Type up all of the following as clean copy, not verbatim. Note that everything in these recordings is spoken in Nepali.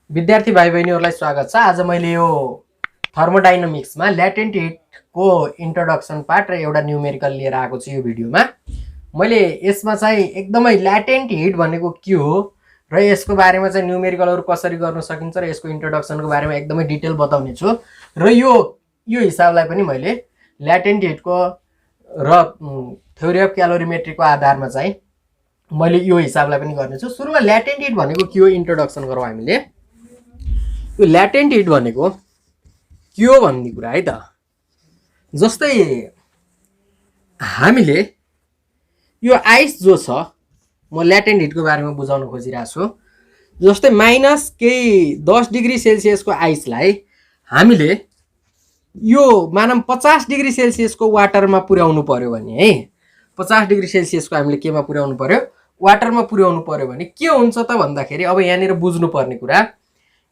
विद्यार्थी भाइ बहिनीहरूलाई स्वागत छ। आज मैले यो थर्मोडाइनामिक्समा ल्याटेन्ट हिटको इन्ट्रोडक्सन पार्ट र एउटा न्युमेरिकल लिएर आएको छु। यो भिडियोमा मैले यसमा चाहिँ एकदमै ल्याटेन्ट हिट भनेको के हो र यसको बारेमा चाहिँ न्युमेरिकलहरू कसरी गर्न सकिन्छ र यसको इन्ट्रोडक्सनको बारेमा एकदमै डिटेल बताउने छु। र यो हिसाबलाई पनि मैले ल्याटेन्ट हिटको र थ्योरी अफ क्यालोरीमेट्रीको आधारमा चाहिँ मैले यो हिसाबलाई पनि गर्नेछु। सुरुमा ल्याटेन्ट हिट भनेको के हो इन्ट्रोडक्सन गरौँ हामीले। यो ल्याटेन्ट हिट भनेको के हो भन्ने कुरा है त। जस्तै हामीले यो आइस जो छ, म ल्याटेन्ट हिटको बारेमा बुझाउन खोजिरहेको छु। जस्तै माइनस केही 10 डिग्री सेल्सियसको आइसलाई हामीले यो मानम 50 डिग्री सेल्सियसको वाटरमा पुर्याउनु पर्यो भने है, 50 डिग्री सेल्सियसको हामीले केमा पुर्याउनु पर्यो, वाटरमा पुर्याउनु पर्यो भने के हुन्छ त भन्दाखेरि अब यहाँनिर बुझ्नुपर्ने कुरा,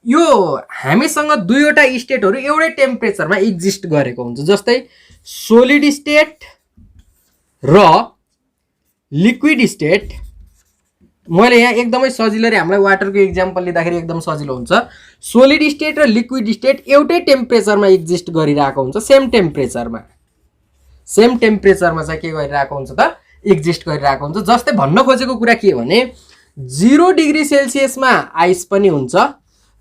यो हामीसँग दुईवटा स्टेटहरू एउटै टेम्परेचरमा एक्जिस्ट गरेको हुन्छ। जस्तै सोलिड स्टेट र लिक्विड स्टेट। मैले यहाँ एकदमै सजिलो हामीलाई वाटरको इक्जाम्पल लिँदाखेरि एकदम सजिलो हुन्छ। सोलिड स्टेट र लिक्विड स्टेट एउटै टेम्परेचरमा एक्जिस्ट गरिरहेको हुन्छ, सेम टेम्परेचरमा चाहिँ के गरिरहेको हुन्छ त, एक्जिस्ट गरिरहेको हुन्छ। जस्तै भन्न खोजेको कुरा के भने 0 डिग्री सेल्सियसमा आइस पनि हुन्छ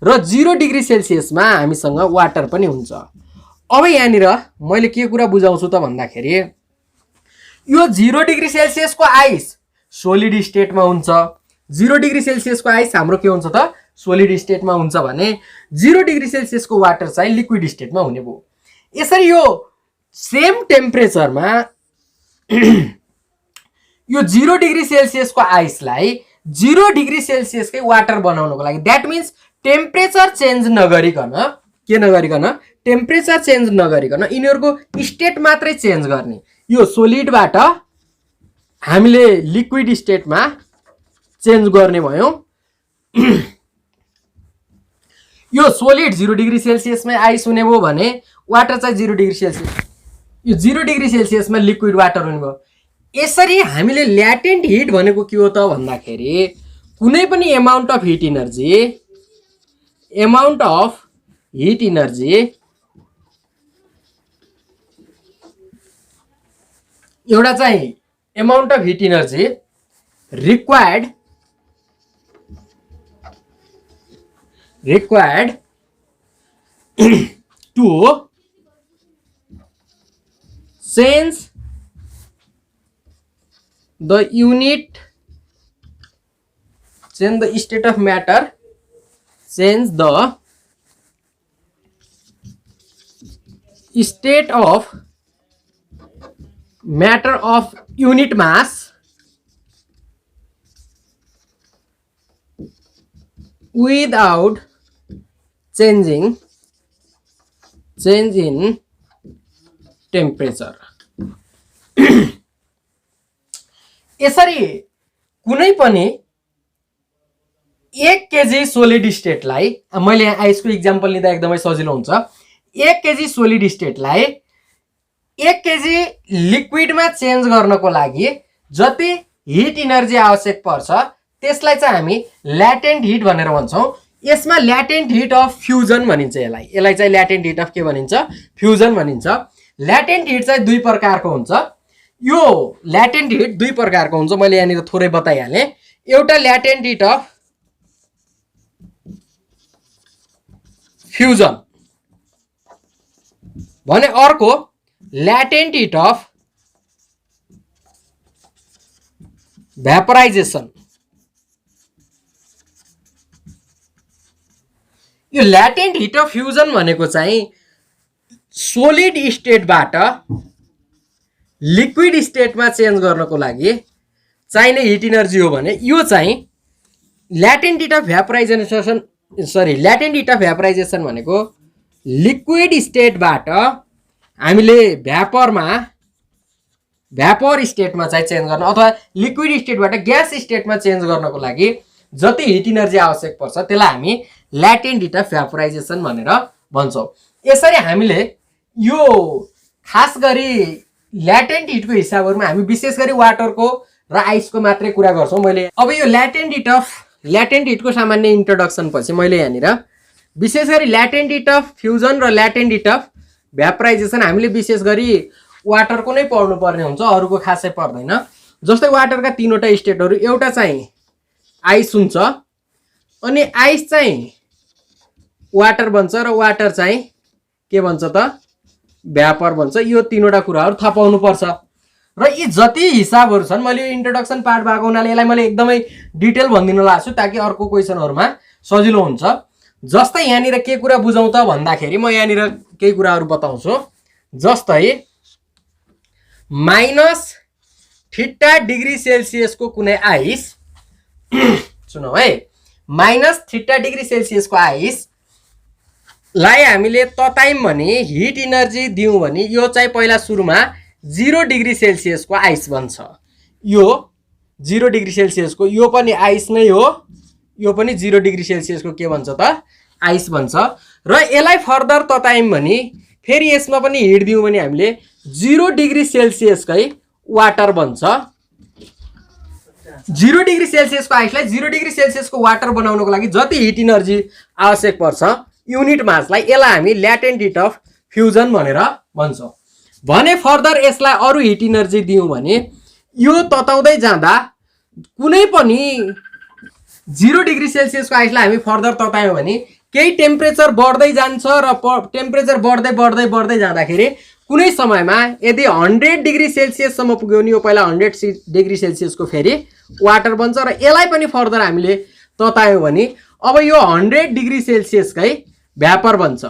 र 0 डिग्री सेल्सियसमा हामीसँग वाटर पनि हुन्छ। अब यहाँनिर मैले के कुरा बुझाउँछु त भन्दाखेरि, यो 0 डिग्री सेल्सियसको आइस सोलिड स्टेटमा हुन्छ, 0 डिग्री सेल्सियसको आइस हाम्रो के हुन्छ त, सोलिड स्टेटमा हुन्छ भने 0 डिग्री सेल्सियसको वाटर चाहिँ लिक्विड स्टेटमा हुने भयो। यसरी यो सेम टेम्परेचरमा यो 0 डिग्री सेल्सियसको आइसलाई 0 डिग्री सेल्सियसकै वाटर बनाउनको लागि, द्याट मिन्स टेम्परेचर चेन्ज नगरिकन, टेम्परेचर चेन्ज नगरिकन यिनीहरूको स्टेट मात्रै चेन्ज गर्ने। यो सोलिडबाट हामीले लिक्विड स्टेटमा चेन्ज गर्ने भयौँ। यो सोलिड 0 डिग्री सेल्सियसमै आइस हुने भयो भने वाटर चाहिँ 0 डिग्री सेल्सियस, यो 0 डिग्री सेल्सियसमा लिक्विड वाटर हुने भयो। यसरी हामीले ल्याटेन्ट हिट भनेको के हो त भन्दाखेरि, कुनै पनि एमाउन्ट अफ हिट इनर्जी एउटा चाहिँ amount of heat energy required to change the state of matter, change the state of matter of unit mass without change in temperature। यसरी कुनै पनि 1 केजी सोलिड स्टेटलाई, मैले यहाँ आइसको इक्जाम्पल लिँदा एकदमै सजिलो हुन्छ, 1 केजी सोलिड स्टेटलाई 1 केजी लिक्विडमा चेन्ज गर्नको लागि जति हिट इनर्जी आवश्यक पर्छ त्यसलाई चाहिँ हामी ल्याटेन्ट हिट भनेर भन्छौँ। यसमा ल्याटेन्ट हिट अफ फ्युजन भनिन्छ। यसलाई चाहिँ ल्याटेन्ट हिट अफ के भनिन्छ, फ्युजन भनिन्छ। ल्याटेन्ट हिट चाहिँ दुई प्रकारको हुन्छ। यो ल्याटेन्ट हिट दुई प्रकारको हुन्छ, मैले यहाँनिर थोरै बताइहालेँ। एउटा ल्याटेन्ट हिट अफ फ्युजन भने अर्को ल्याटेन्ट हिट अफ भ्यापराइजेसन। यो ल्याटेन्ट हिट अफ फ्युजन भनेको चाहिँ सोलिड स्टेटबाट लिक्विड स्टेटमा चेन्ज गर्नको लागि चाहिने हिट इनर्जी हो भने यो चाहिँ ल्याटेन्ट हिट अफ भ्यापराइजेसन भनेको लिक्विड स्टेटबाट हामीले भ्यापर स्टेटमा चाहिँ चेन्ज गर्न अथवा लिक्विड स्टेटबाट ग्यास स्टेटमा चेन्ज गर्नको लागि जति हिट इनर्जी आवश्यक पर्छ त्यसलाई हामी ल्याटेन्ट हिट अफ भ्यापराइजेसन भनेर भन्छौँ। यसरी हामीले यो खास गरी ल्याटेन्ट हिटको हिसाबहरुमा हामी विशेष गरी वाटरको र आइसको मात्रै कुरा गर्छौं। मैले अब यो ल्याटेन्ट हिटको सामान्य इन्ट्रोडक्सन पछि मैले यहाँनिर विशेष गरी ल्याटेन्ट हिट अफ फ्युजन र ल्याटेन्ट हिट अफ भ्यापराइजेसन हामीले विशेष गरी वाटरको नै पढ्नु पर्ने हुन्छ, अरूको खासै पर्दैन। जस्तै वाटरका तीनवटा स्टेटहरू, एउटा चाहिँ आइस हुन्छ, अनि आइस चाहिँ वाटर बन्छ र वाटर चाहिँ के बन्छ त भ्यापर बन्छ। यो तीनवटा कुराहरू थाहा पाउनु पर्छ। र यी जति हिसाबहरू छन्, मैले यो इन्ट्रोडक्सन पार्ट भएको हुनाले यसलाई मैले एकदमै डिटेल भनिदिन लाग्छु ताकि अर्को क्वेसनहरूमा सजिलो हुन्छ। जस्तै यहाँनिर के कुरा बुझौँ त भन्दाखेरि म यहाँनिर केही कुराहरू बताउँछु। जस्तै -θ°C को कुनै आइस सुनौ है, -θ°C को आइसलाई हामीले ततायौँ भने, हिट इनर्जी दियौँ भने यो चाहिँ पहिला सुरुमा 0°C को आइस बन्छ। यो 0°C को यो पनि आइस नै हो, यो पनि 0°C को के बन्छ त आइस बन्छ। र यसलाई फर्दर ततायौँ भने फेरि यसमा पनि हिट दियौँ भने हामीले 0°C कै वाटर बन्छ। 0°C को आइसलाई 0°C को वाटर बनाउनको लागि जति हिट इनर्जी आवश्यक पर्छ युनिट मासलाई, यसलाई हामी ल्याटेन्ट हिट अफ फ्युजन भनेर भन्छौँ। भने फर्दर यसलाई अरू हिट इनर्जी दियौँ भने यो तताउँदै जाँदा कुनै पनि 0°C को आइसलाई हामी फर्दर ततायौँ भने केही टेम्परेचर बढ्दै जान्छ र टेम्परेचर बढ्दै बढ्दै बढ्दै जाँदाखेरि कुनै समयमा यदि 100°C सम्म पुग्यो भने यो पहिला 100°C को फेरि वाटर बन्छ र यसलाई पनि फर्दर हामीले ततायौँ भने अब यो 100°C कै भ्यापर बन्छ।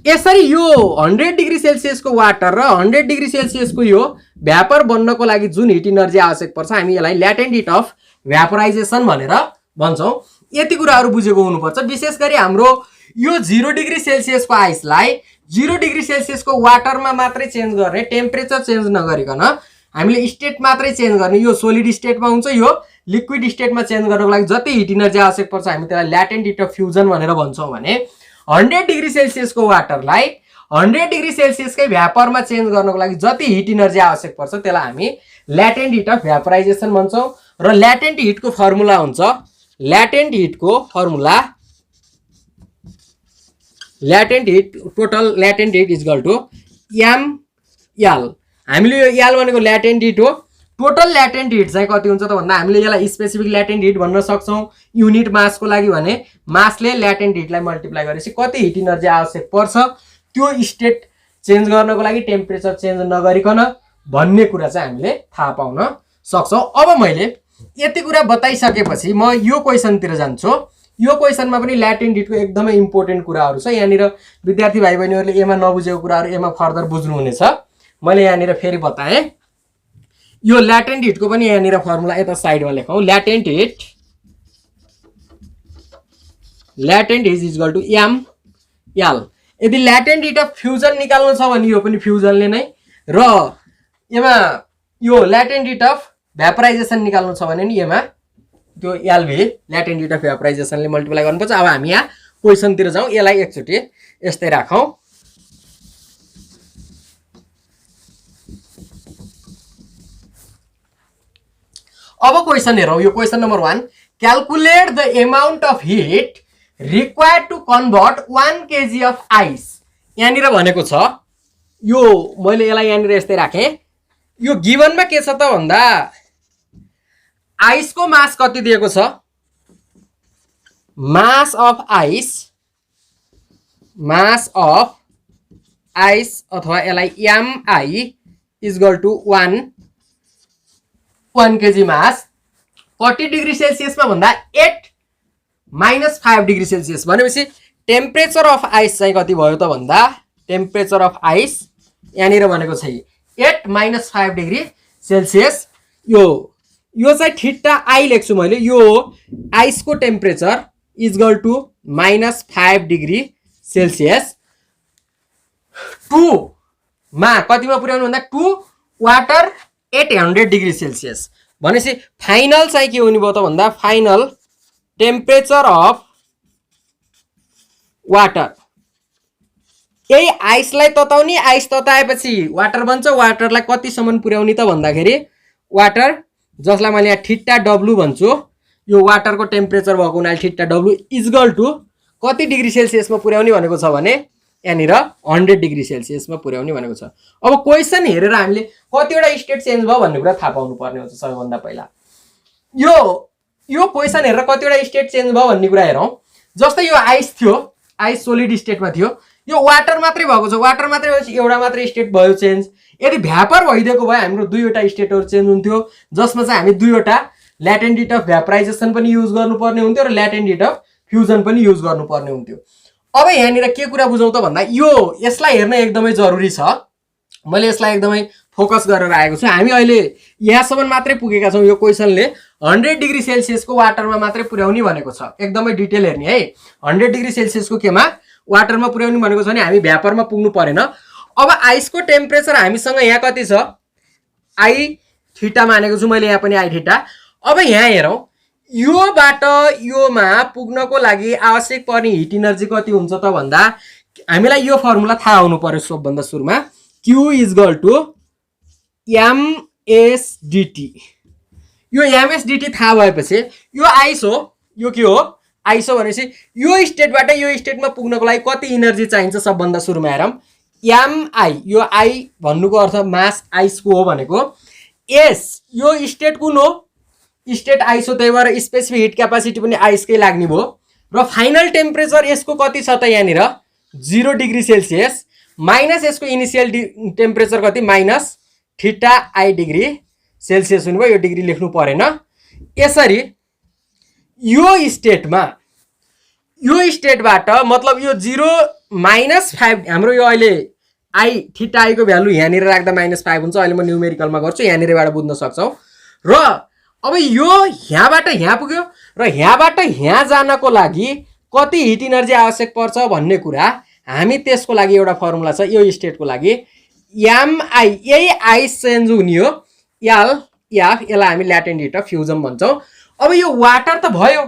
यसरी यो 100°C को वाटर र 100°C को यो भ्यापर बन्नको लागि जुन हिट इनर्जी आवश्यक पर्छ हामी यसलाई ल्याटेन्ट हिट अफ भ्यापराइजेसन भनेर भन्छौँ। यति कुराहरू बुझेको हुनुपर्छ। विशेष गरी हाम्रो यो 0°C को आइसलाई 0°C को वाटरमा मात्रै चेन्ज गर्ने, टेम्परेचर चेन्ज नगरिकन हामीले स्टेट मात्रै चेन्ज गर्ने, यो सोलिड स्टेटमा हुन्छ, यो लिक्विड स्टेटमा चेन्ज गर्नको लागि जति हिट इनर्जी आवश्यक पर्छ हामी त्यसलाई ल्याटेन्ट हिट अफ फ्युजन भनेर भन्छौँ। भने 100°C को वाटरलाई 100°C कै भ्यापरमा चेन्ज गर्नको लागि जति हिट इनर्जी आवश्यक पर्छ त्यसलाई हामी ल्याटेन्ट हिट अफ भ्यापराइजेसन भन्छौँ। र ल्याटेन्ट हिटको फर्मुला हुन्छ, ल्याटेन्ट हिटको formula latent heat, total latent heat is equal to mL। हामीले यो एल भनेको ल्याटेन्ट हिट हो। टोटल ल्याटेन्ट हिट चाहिँ कति हुन्छ त भन्दा हामीले यसलाई स्पेसिफिक ल्याटेन्ट हिट भन्न सक्छौँ युनिट मासको लागि। भने मासले ल्याटेन्ट हिटलाई मल्टिप्लाई गरेपछि कति हिट इनर्जी आवश्यक पर्छ त्यो स्टेट चेन्ज गर्नको लागि टेम्परेचर चेन्ज नगरिकन भन्ने कुरा चाहिँ हामीले थाहा पाउन सक्छौँ। अब मैले यति कुरा बताइसकेपछि म यो क्वेसनतिर जान्छु। यो क्वेसनमा पनि ल्याटेन्ट हिटको एकदमै इम्पोर्टेन्ट कुराहरू छ। यहाँनिर विद्यार्थी भाइ बहिनीहरूले एमा नबुझेको कुराहरू एमा फर्दर बुझ्नुहुनेछ। मैले यहाँनिर फेरि बताएँ। यो ल्याटेन्ट हिटको पनि यहाँनिर फर्मुला यता साइडमा लेखौँ। Latent heat is equal to mL। यदि ल्याटेन्ट हिट अफ फ्युजन निकाल्नु छ भने यो पनि फ्युजनले नै, र यसमा यो ल्याटेन्ट हिट अफ भ्यापराइजेसन निकाल्नु छ भने नि यसमा त्यो एलभी ल्याटेन्ट हिट अफ भ्यापराइजेसनले मल्टिप्लाई गर्नुपर्छ। अब हामी यहाँ क्वेसनतिर जाउँ। यसलाई एकचोटि यस्तै राखौँ। अब क्वेसन हेरौँ। यो question number 1, calculate the amount of heat required to convert 1 kg of ice. यहाँनिर भनेको छ, यो मैले यसलाई यहाँनिर यस्तै राखेँ। यो गिभनमा के छ त भन्दा आइसको मास कति दिएको छ, मास अफ आइस अथवा यसलाई MI is equal to 1 kg mass. कति डिग्री सेल्सियसमा भन्दा 8 - 5°C भनेपछि टेम्परेचर अफ आइस चाहिँ कति भयो त भन्दा टेम्परेचर अफ आइस यहाँनिर भनेको छ 8 - 5°C। यो चाहिँ थीटा आई लेख्छु मैले। यो आइसको temperature is equal to -5°C। 2 मा कतिमा पुर्याउनु भन्दा 2 वाटर 800°C भनेपछि फाइनल चाहिँ के हुने भयो त भन्दा फाइनल टेम्परेचर अफ वाटर, यही आइसलाई तताउने, आइस तताएपछि वाटर बन्छ। वाटरलाई कतिसम्म पुर्याउने त भन्दाखेरि वाटर, जसलाई मैले यहाँ थीटा W भन्छु, यो वाटरको टेम्परेचर भएको हुनाले theta W is equal to कति डिग्री सेल्सियसमा पुर्याउने भनेको छ भने यहाँनिर 100 डिग्री सेल्सियसमा पुर्याउने भनेको छ। अब क्वेसन हेरेर हामीले कतिवटा स्टेट चेन्ज भयो भन्ने कुरा थाहा पाउनु पर्ने हुन्छ। सबैभन्दा पहिला यो क्वेसन हेरेर कतिवटा स्टेट चेन्ज भयो भन्ने कुरा हेरौँ। जस्तै यो आइस थियो, आइस सोलिड स्टेटमा थियो, यो वाटर मात्रै भएको छ, वाटर मात्रै भएपछि एउटा मात्रै स्टेट भयो चेन्ज। यदि भ्यापर भइदिएको भए हाम्रो दुईवटा स्टेटहरू चेन्ज हुन्थ्यो, जसमा चाहिँ हामी दुईवटा ल्याटेन्ट हिट अफ भ्यापराइजेसन पनि युज गर्नुपर्ने हुन्थ्यो र ल्याटेन्ट हिट अफ फ्युजन पनि युज गर्नुपर्ने हुन्थ्यो। अब यहाँनिर के कुरा बुझौँ त भन्दा यसलाई हेर्न एकदमै जरुरी छ। मैले यसलाई एकदमै फोकस गरेर आएको छु। हामी अहिले यहाँसम्म मात्रै पुगेका छौँ। यो क्वेसनले 100 डिग्री सेल्सियसको वाटरमा मात्रै पुर्याउने भनेको छ। एकदमै डिटेल हेर्ने है। 100 डिग्री सेल्सियसको केमा वाटरमा पुर्याउने भनेको छ भने हामी भ्यापरमा पुग्नु परेन। अब आइसको टेम्परेचर हामीसँग यहाँ कति छ, आई थीटा मानेको छु मैले, यहाँ पनि आई थीटा। अब यहाँ हेरौँ, योबाट योमा पुग्नको लागि आवश्यक पर्ने हिट इनर्जी कति हुन्छ त भन्दा हामीलाई यो फर्मुला थाहा हुनु पर्यो। सबभन्दा सुरुमा Q इक्वल टु msdt। यो msdt थाहा भएपछि यो आइस हो, यो के हो, आइस हो भनेपछि यो स्टेटबाट यो स्टेटमा पुग्नको लागि कति इनर्जी चाहिन्छ सबभन्दा सुरुमा हेरौँ। mi, यो आई भन्नुको अर्थ मास आइसको हो भनेको। एस, यो स्टेट कुन हो, स्टेट आइस हो, त्यही भएर स्पेसिफिक हिट क्यापासिटी पनि आइसकै लाग्ने भयो। र फाइनल टेम्परेचर यसको कति छ त यहाँनिर 0 डिग्री सेल्सियस माइनस यसको इनिसियल टेम्परेचर कति minus theta I degree Celsius हुनुभयो। यो डिग्री लेख्नु परेन। यसरी यो स्टेटबाट मतलब यो 0 -5 हाम्रो यो अहिले आई थीटा आईको भ्यालु यहाँनिर राख्दा -5 हुन्छ। अहिले म न्युमेरिकलमा गर्छु, यहाँनिरबाट बुझ्न सक्छौँ। र अब यो यहाँबाट यहाँ पुग्यो र यहाँबाट यहाँ जानको लागि कति हिट इनर्जी आवश्यक पर्छ भन्ने कुरा हामी त्यसको लागि एउटा फर्मुला छ। यो स्टेटको लागि mi, यही आइस चेन्ज हुने हो, यसलाई हामी ल्याटेन्ट हिट अफ फ्युजन भन्छौँ। अब यो वाटर त भयो,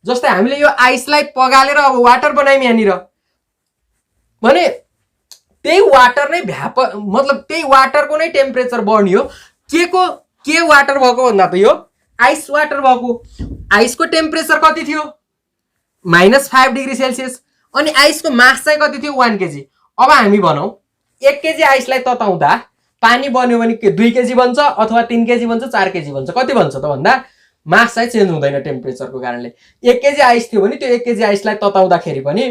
जस्तै हामीले यो आइसलाई पगालेर अब वाटर बनायौँ यहाँनिर भने त्यही वाटर नै मतलब त्यही वाटरको नै टेम्परेचर बढ्ने हो। के वाटर भएको भन्दा त यो आइस वाटर भएको। आइसको टेम्परेचर कति थियो -5 डिग्री सेल्सियस अनि आइसको मास चाहिँ कति थियो 1 केजी। अब हामी भनौँ 1 केजी आइसलाई तताउँदा पानी बन्यो भने के 2 केजी बन्छ अथवा 3 केजी बन्छ 4 केजी बन्छ। कति बन्छ त भन्दा मास चाहिँ चेन्ज हुँदैन टेम्परेचरको कारणले। 1 केजी आइस थियो भने त्यो 1 केजी आइसलाई तताउँदाखेरि पनि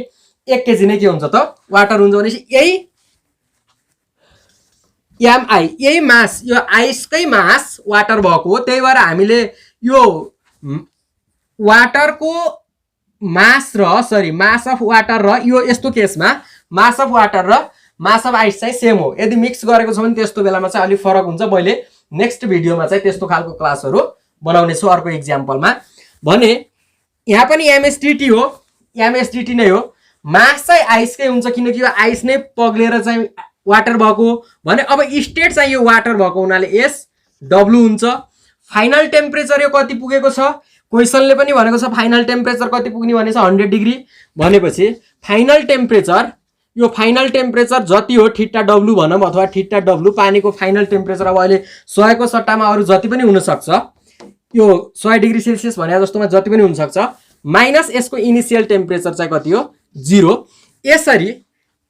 1 केजी नै के हुन्छ त वाटर हुन्छ। भनेपछि यही mi, यही मास, यो आइसकै मास वाटर भएको हो। त्यही भएर हामीले यो वाटरको मास अफ वाटर र यो यस्तो केसमा मास अफ वाटर र मास अफ आइस चाहिँ सेम हो। यदि मिक्स गरेको छ भने त्यस्तो बेलामा चाहिँ अलिक फरक हुन्छ। मैले नेक्स्ट भिडियोमा चाहिँ त्यस्तो खालको क्लासहरू बनाउने छु अर्को इक्जाम्पलमा। भने यहाँ पनि msdt हो, msdt नै हो। मास चाहिँ आइसकै हुन्छ किनकि यो आइस नै पग्लेर चाहिँ वाटर भएको भने। अब स्टेट चाहिँ यो वाटर भएको हुनाले एस डब्लु हुन्छ। फाइनल टेम्परेचर यो कति पुगेको छ, क्वेसनले पनि भनेको छ फाइनल टेम्परेचर कति पुग्ने भनेछ 100 डिग्री। भनेपछि फाइनल टेम्परेचर जति हो थीटा डब्लु भनौँ अथवा थीटा डब्लु पानीको फाइनल टेम्परेचर। अब अहिले 100 को सट्टामा अरू जति पनि हुनसक्छ, यो 100 डिग्री सेल्सियस भने जस्तोमा जति पनि हुनसक्छ, माइनस यसको इनिसियल टेम्परेचर चाहिँ कति हो 0। यसरी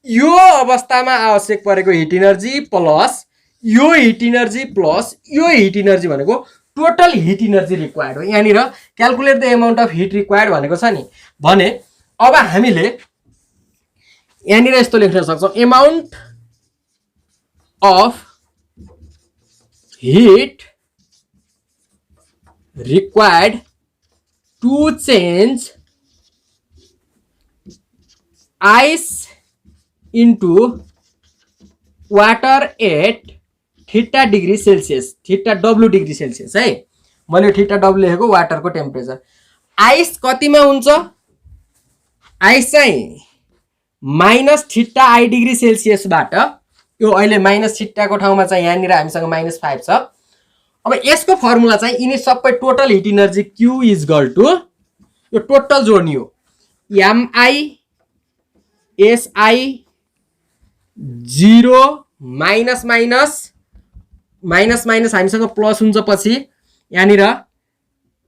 यो अवस्थामा आवश्यक परेको हिट इनर्जी प्लस यो हिट इनर्जी प्लस यो हिट इनर्जी भनेको टोटल हिट इनर्जी रिक्वायर्ड हो। यहाँनिर calculate the amount of heat required भनेको छ नि। भने अब हामीले यहाँनिर यस्तो लेख्न सक्छौँ, amount of heat required to change ice into water at theta degree Celsius, theta W degree Celsius है। मैले थीटा डब्लु लेखेको वाटरको टेम्परेचर। आइस कतिमा हुन्छ, आइस चाहिँ माइनस थीटा आई डिग्री सेल्सियसबाट, यो अहिले माइनस थीटाको ठाउँमा चाहिँ यहाँनिर हामीसँग -5 छ। अब यसको फर्मुला चाहिँ यिनी सबै total heat energy Q equal to यो टोटल जोड्ने हो mi SI 0 माइनस हामीसँग प्लस हुन्छ। पछि यहाँनिर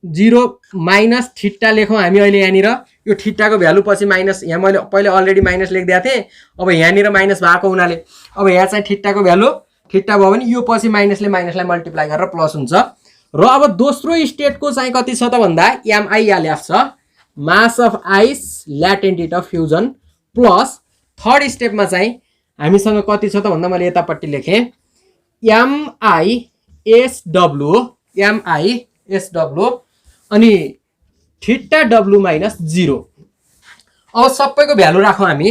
0 माइनस थीटा लेखौँ हामी अहिले यहाँनिर यो ठिट्टाको भ्यालु पछि माइनस, यहाँ मैले पहिले अलरेडी माइनस लेखिदिएको थिएँ, अब यहाँनिर माइनस भएको हुनाले अब यहाँ चाहिँ ठिट्टाको भ्यालु ठिट्टा भयो भने यो पछि माइनसले माइनसलाई मल्टिप्लाई गरेर प्लस हुन्छ। र अब दोस्रो स्टेटको चाहिँ कति छ त भन्दा MILF छ, mass of ice latent heat of fusion, plus third स्टेपमा चाहिँ हामीसँग कति छ त भन्दा मैले यतापट्टि लेखेँ MISW अनि ठिट्टा W माइनस 0। अब सबैको भ्यालु राखौँ हामी,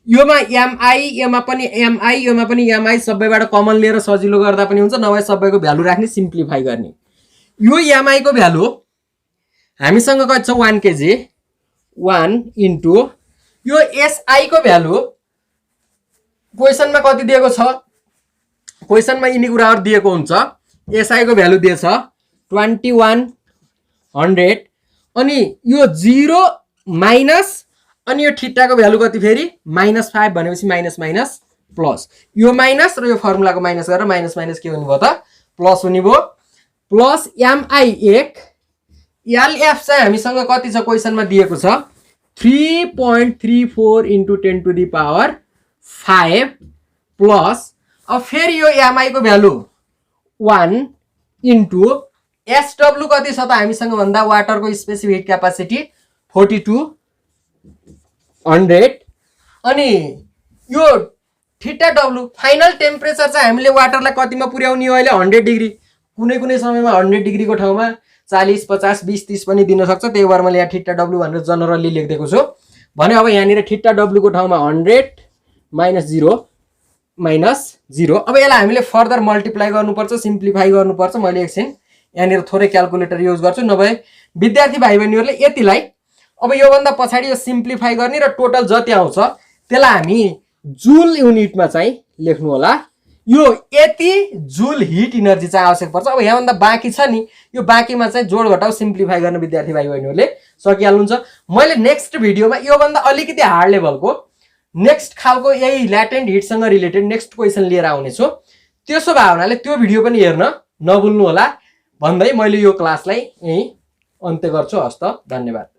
योमा MI, योमा पनि MI, योमा पनि MI, सबैबाट कमन लिएर सजिलो गर्दा पनि हुन्छ, नभए सबैको भ्यालु राख्ने, सिम्प्लिफाई गर्ने। यो MI को भ्यालु हामीसँग कति छ 1 kg, 1 इन्टु यो SI को भ्यालु क्वेसनमा कति दिएको छ, क्वेसनमा यिनी कुराहरु दिएको हुन्छ। SI को भ्यालु दिएछ 2100 अनि यो 0 माइनस अनि यो ठिट्टाको भ्यालु कति फेरि -5 भनेपछि माइनस माइनस प्लस, यो माइनस र यो फर्मुलाको माइनस गरेर माइनस माइनस के हुने भयो त प्लस हुने भयो। प्लस MI1 LF चाहिँ हामीसँग कति छ क्वेसनमा दिएको छ 3.34 into 10 to the power 5 plus अब फेरि यो MI को भ्यालु 1 इन्टु SW कति छ त हामीसँग भन्दा वाटरको स्पेसिफिक क्यापासिटी 4200 अनि यो थीटा W फाइनल टेम्परेचर चाहिँ हामीले वाटरलाई कतिमा पुर्याउने हो अहिले 100 डिग्री, कुनै कुनै समयमा 100 डिग्री को ठाउँमा 40 50 20 30 पनि दिन सक्छ, त्यही भएर मैले यहाँ थीटा W भनेर जनरली लेखिदिएको छु। भने अब यहाँनिर थीटा W को ठाउँमा 100 माइनस 0 माइनस 0। अब यसलाई हामीले फर्दर मल्टिप्लाई गर्नुपर्छ, सिम्प्लिफाई गर्नुपर्छ। मैले एकछिन यहाँनिर थोरै क्याल्कुलेटर युज गर्छु, नभए विद्यार्थी भाइ बहिनीहरूले यतिलाई अब यो भन्दा पछाडी यो सिम्प्लिफाई गर्ने र टोटल जति आउँछ त्यसलाई हामी जुल युनिटमा चाहिँ लेख्नु होला। यो यति जुल हिट इनर्जी चाहिँ आवश्यक पर्छ। अब यहाँ भन्दा बाँकी छ नि, यो बाँकीमा चाहिँ जोड घटाउ सिम्प्लिफाई गर्न विद्यार्थी भाइ बहिनीहरूले सकिहाल्नुहुन्छ। मैले नेक्स्ट भिडियोमा यो भन्दा अलिकति हार्ड लेभलको नेक्स्ट खालको यही ल्याटेन्ट हिटसँग रिलेटेड नेक्स्ट क्वेसन लिएर आउने छु। त्यसो भए हुनाले त्यो भिडियो पनि हेर्न नभुल्नु होला भन्दै मैले यो क्लासलाई यही अन्त्य गर्छु। हस्त, धन्यवाद।